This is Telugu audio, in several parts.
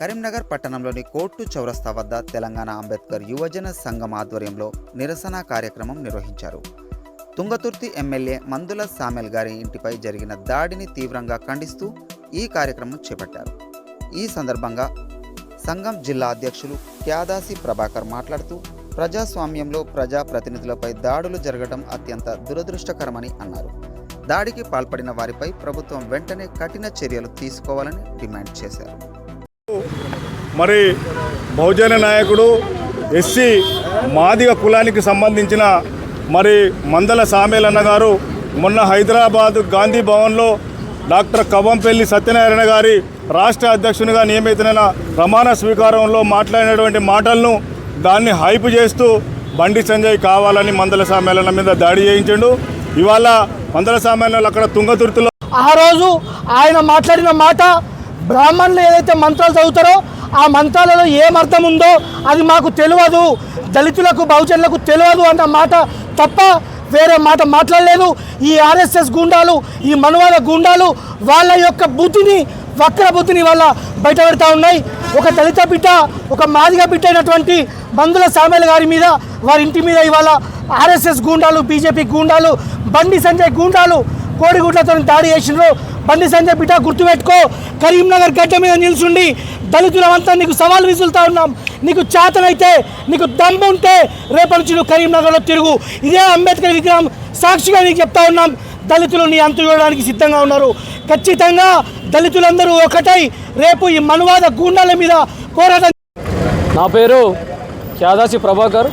కరీంనగర్ పట్టణంలోని కోర్టు చౌరస్తా వద్ద తెలంగాణ అంబేద్కర్ యువజన సంఘం ఆధ్వర్యంలో నిరసన కార్యక్రమం నిర్వహించారు. తుంగతుర్తి ఎమ్మెల్యే మందుల సామెల్ గారి ఇంటిపై జరిగిన దాడిని తీవ్రంగా ఖండిస్తూ ఈ కార్యక్రమం చేపట్టారు. ఈ సందర్భంగా సంఘం జిల్లా అధ్యక్షులు క్యాదాసి ప్రభాకర్ మాట్లాడుతూ ప్రజాస్వామ్యంలో ప్రజాప్రతినిధులపై దాడులు జరగడం అత్యంత దురదృష్టకరమని అన్నారు. దాడికి పాల్పడిన వారిపై ప్రభుత్వం వెంటనే కఠిన చర్యలు తీసుకోవాలని డిమాండ్ చేశారు. మరి బహుజన నాయకుడు ఎస్సీ మాదిగ కులానికి సంబంధించిన మరి మందల సామేల్ అన్న గారు మొన్న హైదరాబాద్ గాంధీ భవన్లో డాక్టర్ కవ్వంపల్లి సత్యనారాయణ గారి రాష్ట్ర అధ్యక్షునిగా నియమితున్న ప్రమాణ స్వీకారంలో మాట్లాడినటువంటి మాటలను దాన్ని హైప్ చేస్తూ బండి సంజయ్ కావాలని మందల సామేలన్న మీద దాడి చేయించాడు. ఇవాళ మందల సామేలన్న అక్కడ తుంగతుర్తిలో ఆ రోజు ఆయన మాట్లాడిన మాట బ్రాహ్మణులు ఏదైతే మంత్రాలు చదువుతారో ఆ మంత్రాలలో ఏం అర్థం ఉందో అది మాకు తెలియదు, దళితులకు బహుజనులకు తెలియదు అన్న మాట తప్ప వేరే మాట మాట్లాడలేదు. ఈ ఆర్ఎస్ఎస్ గుండాలు, ఈ మనువాద గుండాలు వాళ్ళ యొక్క బుద్ధిని, వక్ర బుద్ధిని వాళ్ళ బయట పెడతా ఉన్నాయి. ఒక దళిత బిడ్డ, ఒక మాదిగ బిడ్డ అయినటువంటి మందుల సామేల్ గారి మీద, వారి ఇంటి మీద ఇవాళ ఆర్ఎస్ఎస్ గుండాలు, బీజేపీ గుండాలు, బండి సంజయ్ గుండాలు కోడిగుడ్లతో దాడి చేసినారు. బండి సంజయ్ బిడ్డ గుర్తుపెట్టుకో, కరీంనగర్ గడ్డ మీద నిల్చుండి దళితులమంతా నీకు సవాల్ విసులుతా ఉన్నాం. నీకు చేతనైతే, నీకు దమ్ము ఉంటే రేపటి నుంచి నువ్వు కరీంనగర్లో తిరుగు. ఇదే అంబేద్కర్ విగ్రహం సాక్షిగా నీకు చెప్తా ఉన్నాం. దళితులు నీ అంతు చూడడానికి సిద్ధంగా ఉన్నారు. ఖచ్చితంగా దళితులందరూ ఒకటై రేపు ఈ మనువాద గూండాల మీద పోరాటం. నా పేరు క్యాదాసి ప్రభాకర్.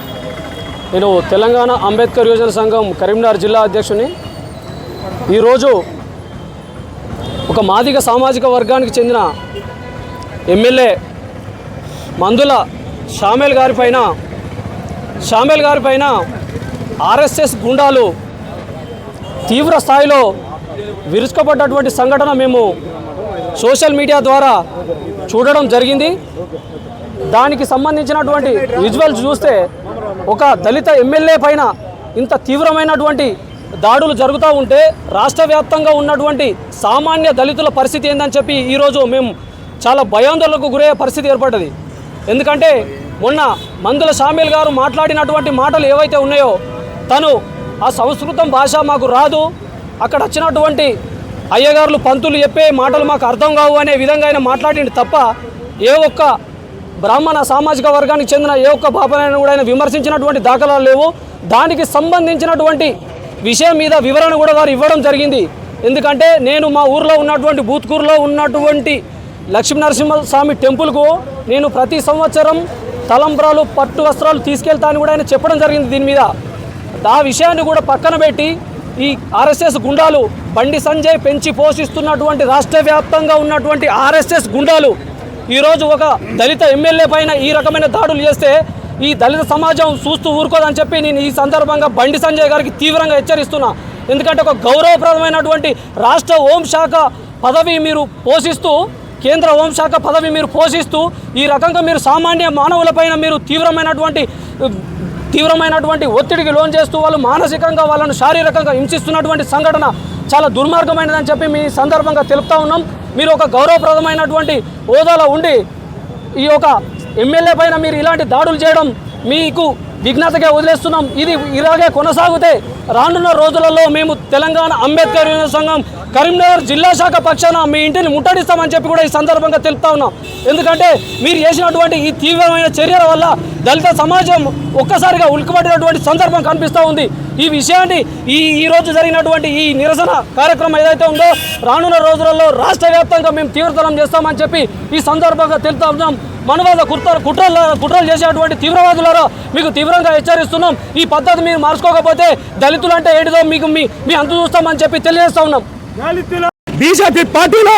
నేను తెలంగాణ అంబేద్కర్ యువజన సంఘం కరీంనగర్ జిల్లా అధ్యక్షుని. ఈరోజు ఒక మాదిగ సామాజిక వర్గానికి చెందిన ఎమ్మెల్యే మందుల సామేల్ గారి పైన ఆర్ఎస్ఎస్ గుండాలు తీవ్ర స్థాయిలో విరుచుకుపడ్డటువంటి సంఘటన మేము సోషల్ మీడియా ద్వారా చూడడం జరిగింది. దానికి సంబంధించినటువంటి విజువల్స్ చూస్తే ఒక దళిత ఎమ్మెల్యే పైన ఇంత తీవ్రమైనటువంటి దాడులు జరుగుతూ ఉంటే రాష్ట్ర వ్యాప్తంగా ఉన్నటువంటి సామాన్య దళితుల పరిస్థితి ఏందని చెప్పి ఈరోజు మేము చాలా భయాందోళనకు గురయ్యే పరిస్థితి ఏర్పడ్డది. ఎందుకంటే మొన్న మందుల సామేల్ గారు మాట్లాడినటువంటి మాటలు ఏవైతే ఉన్నాయో, తను ఆ సంస్కృతం భాష మాకు రాదు, అక్కడ వచ్చినటువంటి అయ్యగారులు పంతులు చెప్పే మాటలు మాకు అర్థం కావు అనే విధంగా ఆయన మాట్లాడింది తప్ప ఏ ఒక్క బ్రాహ్మణ సామాజిక వర్గానికి చెందిన ఏ ఒక్క బాపనైనా కూడా ఆయన విమర్శించినటువంటి దాఖలాలు లేవు. దానికి సంబంధించినటువంటి విషయం మీద వివరణ కూడా వారు ఇవ్వడం జరిగింది. ఎందుకంటే నేను మా ఊర్లో ఉన్నటువంటి బూత్కూరులో ఉన్నటువంటి లక్ష్మీనరసింహస్వామి టెంపుల్కు నేను ప్రతి సంవత్సరం తలంబ్రాలు, పట్టు వస్త్రాలు తీసుకెళ్తానని కూడా ఆయన చెప్పడం జరిగింది. దీని మీద ఆ విషయాన్ని కూడా పక్కన పెట్టి ఈ ఆర్ఎస్ఎస్ గుండాలు, బండి సంజయ్ పెంచి పోషిస్తున్నటువంటి రాష్ట్ర వ్యాప్తంగా ఉన్నటువంటి ఆర్ఎస్ఎస్ గుండాలు ఈరోజు ఒక దళిత ఎమ్మెల్యే పైన ఈ రకమైన దాడులు చేస్తే ఈ దళిత సమాజం చూస్తూ ఊరుకోదని చెప్పి నేను ఈ సందర్భంగా బండి సంజయ్ గారికి తీవ్రంగా హెచ్చరిస్తున్నా. ఎందుకంటే ఒక గౌరవప్రదమైనటువంటి రాష్ట్ర హోంశాఖ పదవి మీరు పోషిస్తూ, కేంద్ర హోంశాఖ పదవి మీరు పోషిస్తూ ఈ రకంగా మీరు సామాన్య మానవులపైన మీరు తీవ్రమైనటువంటి ఒత్తిడికి లోన్ చేస్తూ వాళ్ళు మానసికంగా వాళ్ళను శారీరకంగా హింసిస్తున్నటువంటి సంఘటన చాలా దుర్మార్గమైనదని చెప్పి మీ సందర్భంగా తెలుపుతా ఉన్నాం. మీరు ఒక గౌరవప్రదమైనటువంటి హోదాలో ఉండి ఈ యొక్క ఎమ్మెల్యే పైన మీరు ఇలాంటి దాడులు చేయడం మీకు విఘ్నతగా వదిలేస్తున్నాం. ఇది ఇలాగే కొనసాగితే రానున్న రోజులలో మేము తెలంగాణ అంబేద్కర్ యువజన సంఘం కరీంనగర్ జిల్లా శాఖ పక్షాన మీ ఇంటిని ముట్టడిస్తామని చెప్పి కూడా ఈ సందర్భంగా తెలుపుతా ఉన్నాం. ఎందుకంటే మీరు చేసినటువంటి ఈ తీవ్రమైన చర్యల వల్ల దళిత సమాజం ఒక్కసారిగా ఉలిక్కిపడినటువంటి సందర్భం కనిపిస్తూ ఉంది. ఈ విషయాన్ని ఈ రోజు జరిగినటువంటి ఈ నిరసన కార్యక్రమం ఏదైతే ఉందో రానున్న రోజులలో రాష్ట్ర వ్యాప్తంగా మేము తీవ్రతరం చేస్తామని చెప్పి ఈ సందర్భంగా తెలుపుతా ఉన్నాం. మనువాద కుట్రలు చేసేటువంటి తీవ్రవాదులారా మీకు తీవ్రంగా హెచ్చరిస్తున్నాం. ఈ పద్ధతి మీరు మార్చుకోకపోతే దళితులు అంటే ఏంటిదో మీకు మీ అంతు చూస్తామని చెప్పి తెలియజేస్తా ఉన్నాం. బీజేపీ పార్టీలో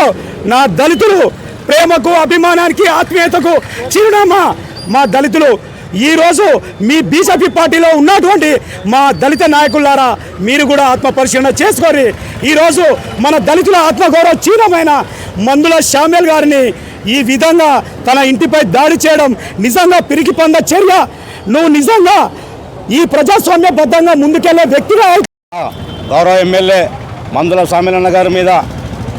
నా దళితులు ప్రేమకు, అభిమానానికి, ఆత్మీయతకు చిరునామా మా దళితులు. ఈరోజు మీ బీజేపీ పార్టీలో ఉన్నటువంటి మా దళిత నాయకులారా మీరు కూడా ఆత్మ పరిశీలన చేసుకొని ఈరోజు మన దళితుల ఆత్మగౌరవ చిహ్నమైన మందుల సామేల్ గారిని ఈ విధంగా తన ఇంటిపై దాడి చేయడం నిజంగా పిరికి పొంద చర్య. నువ్వు నిజంగా ఈ ప్రజాస్వామ్యబద్ధంగా ముందుకెళ్లే వ్యక్తిగా గౌరవ ఎమ్మెల్యే మందుల సామేల్ గారి మీద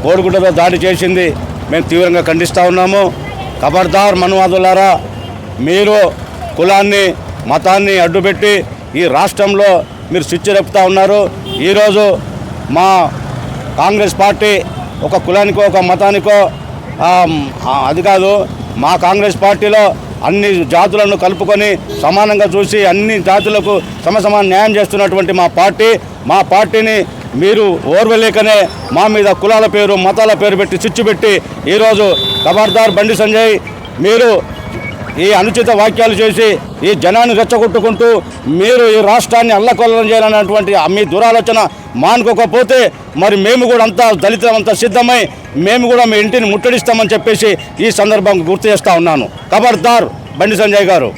కోడిగుడ్డతో దాడి చేసింది మేము తీవ్రంగా ఖండిస్తూ ఉన్నాము. ఖబర్దార్ మనువాదులారా, మీరు కులాన్ని మతాన్ని అడ్డుపెట్టి ఈ రాష్ట్రంలో మీరు స్విచ్ రెప్పుతూ ఉన్నారు. ఈరోజు మా కాంగ్రెస్ పార్టీ ఒక కులానికో ఒక మతానికో అది కాదు. మా కాంగ్రెస్ పార్టీలో అన్ని జాతులను కలుపుకొని సమానంగా చూసి అన్ని జాతులకు సమాన న్యాయం చేస్తున్నటువంటి మా పార్టీని మీరు ఓర్వలేకనే మా మీద కులాల పేరు మతాల పేరు పెట్టి చిచ్చు పెట్టి ఈరోజు ఖబర్దార్ బండి సంజయ్, మీరు ఈ అనుచిత వ్యాఖ్యలు చేసి ఈ జనాన్ని రెచ్చగొట్టుకుంటూ మీరు ఈ రాష్ట్రాన్ని అల్లకొల్లం చేయాలన్నటువంటి మీ దురాలోచన మానుకోకపోతే మరి మేము కూడా అంతా దళితులంతా సిద్ధమై మేము కూడా మీ ఇంటిని ముట్టడిస్తామని చెప్పేసి ఈ సందర్భంగా గుర్తు చేస్తూ ఉన్నాను. ఖబర్దార్ బండి సంజయ్ గారు.